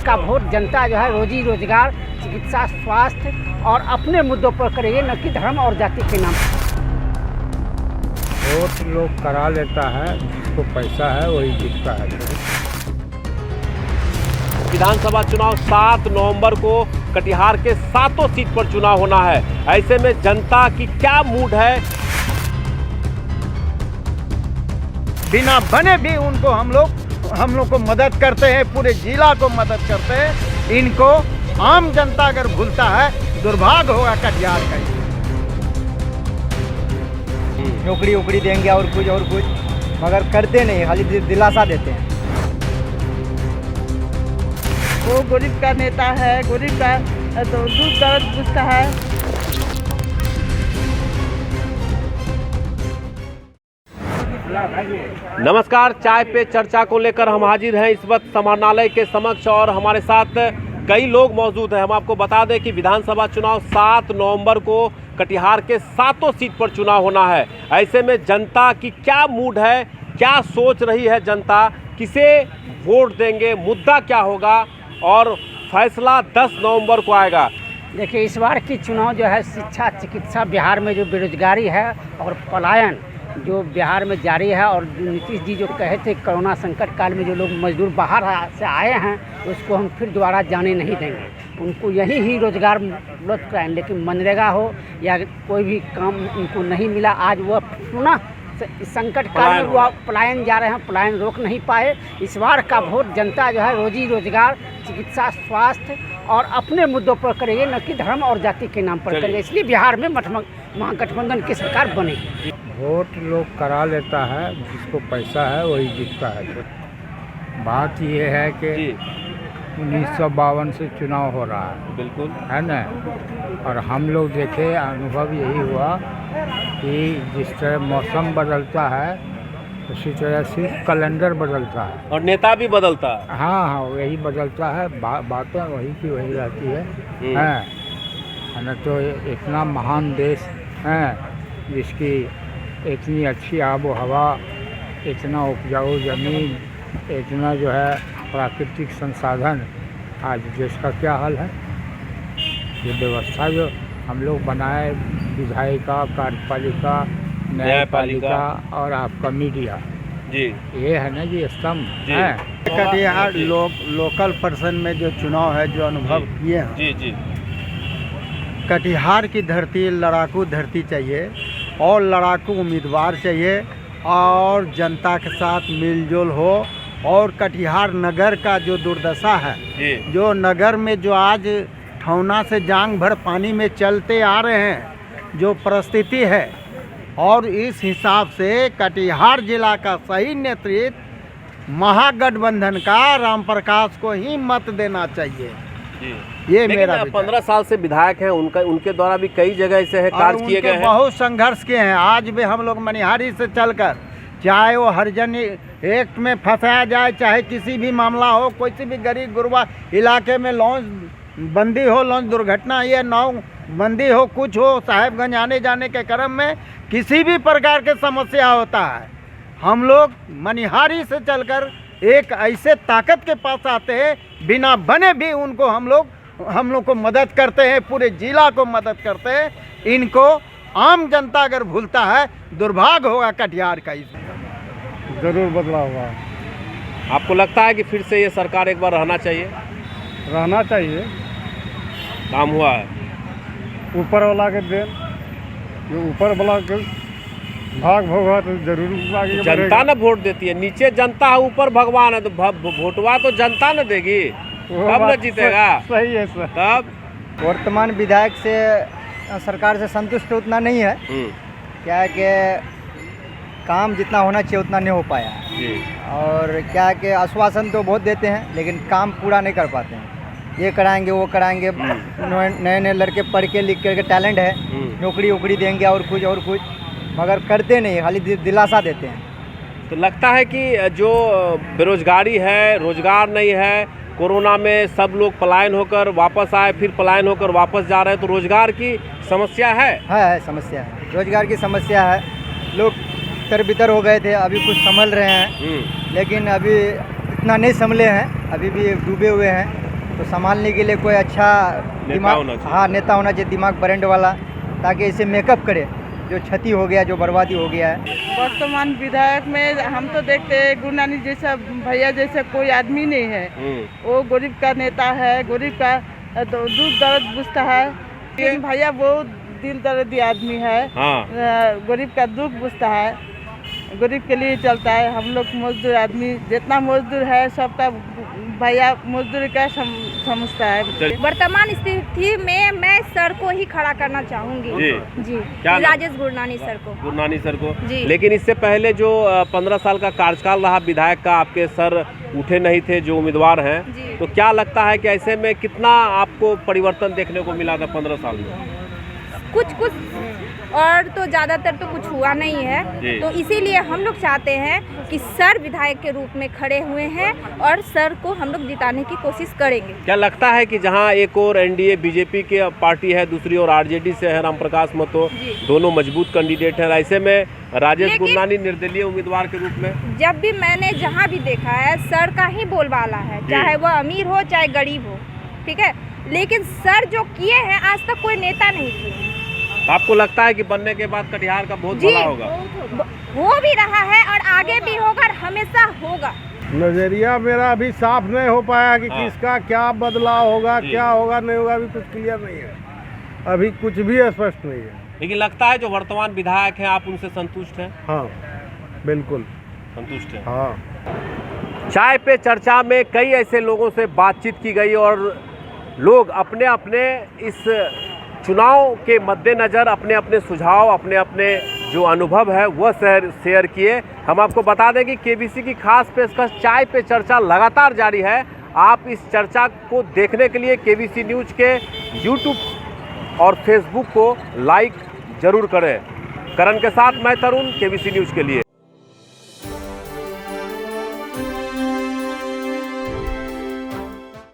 का वोट जनता जो है रोजी रोजगार, चिकित्सा, स्वास्थ्य और अपने मुद्दों पर करेगी, न कि धर्म और जाति के नाम पर। वोट लोग करा लेता है, जिसको पैसा है वही जीतता है। विधानसभा चुनाव 7 नवंबर को कटिहार के 7 सीट पर चुनाव होना है। ऐसे में जनता की क्या मूड है? बिना बने भी उनको हम लोग को मदद करते हैं, पूरे जिला को मदद करते हैं। इनको आम जनता अगर भूलता है, दुर्भाग्य होगा कटिहार का। नौकरी वोकरी देंगे और कुछ मगर करते नहीं, खाली दिलासा देते हैं। वो गरीब का नेता है, गरीब का तो दूध दर्द उसका है। नमस्कार, चाय पे चर्चा को लेकर हम हाजिर हैं इस वक्त समाहरणालय के समक्ष और हमारे साथ कई लोग मौजूद हैं। हम आपको बता दें कि विधानसभा चुनाव 7 नवंबर को कटिहार के 7 सीट पर चुनाव होना है। ऐसे में जनता की क्या मूड है, क्या सोच रही है जनता, किसे वोट देंगे, मुद्दा क्या होगा और फैसला 10 नवंबर को आएगा। देखिए, इस बार की चुनाव जो है शिक्षा, चिकित्सा, बिहार में जो बेरोजगारी है और पलायन जो बिहार में जारी है, और नीतीश जी जो कहे थे कोरोना संकट काल में जो लोग मजदूर बाहर से आए हैं उसको हम फिर दोबारा जाने नहीं देंगे। उनको यही ही रोजगार उपलब्ध कराएं, लेकिन मनरेगा हो या कोई भी काम उनको नहीं मिला। आज वह पुनः संकट काल में वो पलायन जा रहे हैं, पलायन रोक नहीं पाए। इस बार का वोट जनता जो है रोजी रोजगार, चिकित्सा, स्वास्थ्य और अपने मुद्दों पर करेगी, न कि धर्म और जाति के नाम पर करेगी। इसलिए बिहार में महागठबंधन की सरकार बनेगी। वोट लोग करा लेता है, जिसको पैसा है वही जीतता है। बात ये है कि 1952 से चुनाव हो रहा है, बिल्कुल है ना। और हम लोग देखे, अनुभव यही हुआ कि जिस तरह मौसम बदलता है उसी तरह से कैलेंडर बदलता है और नेता भी बदलता है। हाँ, वही बदलता है। बातें वही की वही रहती है ना। तो इतना महान देश है जिसकी इतनी अच्छी आबो हवा, इतना उपजाऊ ज़मीन, इतना जो है प्राकृतिक संसाधन, आज देश का क्या हाल है। ये व्यवस्था जो हम लोग बनाए, विधायिका, कार्यपालिका, न्यायपालिका और आपका मीडिया, जी ये है ना जी स्तंभ है। कटिहार लोकल पर्सन में जो चुनाव है, जो अनुभव किए हैं, जी कटिहार की धरती लड़ाकू धरती चाहिए और लड़ाकू उम्मीदवार चाहिए और जनता के साथ मिलजुल हो। और कटिहार नगर का जो दुर्दशा है, जो नगर में जो आज ठौना से जांग भर पानी में चलते आ रहे हैं, जो परिस्थिति है, और इस हिसाब से कटिहार जिला का सही नेतृत्व महागठबंधन का राम प्रकाश को ही मत देना चाहिए। ये मेरा 15 साल से विधायक हैं, उनके द्वारा भी कई जगह ऐसे है कार्य किए गए हैं। बहुत संघर्ष किए हैं। आज भी हम लोग मनिहारी से चलकर, चाहे वो हरिजन एक्ट में फंसाया जाए, चाहे किसी भी मामला हो, कोई सी भी गरीब गुरबा इलाके में लॉन्च बंदी हो, लॉन्च दुर्घटना या नाव बंदी हो, कुछ हो, साहेबगंज आने जाने के क्रम में किसी भी प्रकार के समस्या होता है, हम लोग मनिहारी से चलकर एक ऐसे ताकत के पास आते हैं, बिना बने भी उनको हम लोग को मदद करते हैं, पूरे जिला को मदद करते हैं। इनको आम जनता अगर भूलता है, दुर्भाग्य होगा कटिहार का। जरूर बदलाव हुआ। आपको लगता है कि फिर से ये सरकार एक बार रहना चाहिए? काम हुआ है ऊपर वाला के देन, जो ऊपर वाला के भाग भोगा तो जरूर आगे जनता न वोट देती है। नीचे जनता है, ऊपर भगवान है, तो वोटवा तो जनता न देगी, तब न जीतेगा। सही है सर। तब वर्तमान विधायक से सरकार से संतुष्ट उतना नहीं है। क्या है कि काम जितना होना चाहिए उतना नहीं हो पाया जी। और क्या है कि आश्वासन तो बहुत देते हैं लेकिन काम पूरा नहीं कर पाते हैं। ये कराएंगे, वो कराएंगे। नए नए लड़के पढ़ के लिख करके टैलेंट है, नौकरी वोकरी देंगे और कुछ मगर करते नहीं, खाली दिलासा देते हैं। तो लगता है कि जो बेरोजगारी है, रोजगार नहीं है, कोरोना में सब लोग पलायन होकर वापस आए, फिर पलायन होकर वापस जा रहे हैं, तो रोजगार की समस्या है समस्या है, रोजगार की समस्या है। लोग तर-बितर हो गए थे, अभी कुछ संभल रहे हैं, लेकिन अभी इतना नहीं संभले हैं, अभी भी डूबे हुए हैं। तो संभालने के लिए कोई अच्छा होना दिमाग, चाहिए। हाँ नेता होना चाहिए, दिमाग ब्रांड वाला, ताकि इसे मेकअप करे जो क्षति हो गया, जो बर्बादी हो गया है। वर्तमान विधायक में हम तो देखते हैं गुरुनानी जैसा भैया जैसा कोई आदमी नहीं है। वो गरीब का नेता है, गरीब का दुख दर्द बुझता है। लेकिन भैया बहुत दिल दर्दी आदमी है। हाँ। गरीब का दुख बुझता है, गरीब के लिए चलता है। हम लोग मजदूर आदमी, जितना मजदूर है सबका भैया मजदूरी का समझता है। वर्तमान स्थिति में मैं सर को ही खड़ा करना चाहूंगी जी। क्या नाम? राजेश गुरनानी सर को। गुरनानी सर को जी। लेकिन इससे पहले जो 15 साल का कार्यकाल रहा विधायक का, आपके सर उठे नहीं थे जो उम्मीदवार हैं, जी। तो क्या लगता है कि ऐसे में कितना आपको परिवर्तन देखने को मिला था 15 साल में? कुछ और तो ज़्यादातर तो कुछ हुआ नहीं जी। है। तो इसीलिए हम लोग चाहते हैं कि सर विधायक के रूप में खड़े हुए हैं और सर को हम लोग जिताने की कोशिश करेंगे। क्या लगता है कि जहां एक और एनडीए बीजेपी की पार्टी है, दूसरी ओर आरजेडी से है रामप्रकाश महतो, दोनों मजबूत कैंडिडेट हैं, ऐसे में राजेश गुरनानी निर्दलीय उम्मीदवार के रूप में? जब भी मैंने जहाँ भी देखा है सर का ही बोलबाला है, चाहे वह अमीर हो चाहे गरीब हो, ठीक है। लेकिन सर जो किए हैं आज तक कोई नेता नहीं किए। आपको लगता है कि बनने के बाद कटिहार का बहुत भला होगा? हो भी रहा है और आगे भी होगा और हमेशा होगा। नजरिया मेरा अभी साफ नहीं हो पाया कि हाँ। किसका क्या बदलाव होगा, क्या होगा नहीं होगा, अभी कुछ क्लियर नहीं है, अभी कुछ भी स्पष्ट नहीं है। लेकिन लगता है जो वर्तमान विधायक हैं आप उनसे संतुष्ट हैं? हाँ बिल्कुल संतुष्ट हैं। हाँ। चाय पे चर्चा में कई ऐसे लोगों से बातचीत की गई और लोग अपने अपने इस चुनाव के मद्देनज़र अपने अपने सुझाव, अपने अपने जो अनुभव है वह शेयर किए। हम आपको बता दें कि केबीसी की खास पेशकश चाय पे चर्चा लगातार जारी है। आप इस चर्चा को देखने के लिए केबीसी न्यूज़ के यूट्यूब और फेसबुक को लाइक ज़रूर करें। करण के साथ मैं तरुण, केबीसी न्यूज़ के लिए।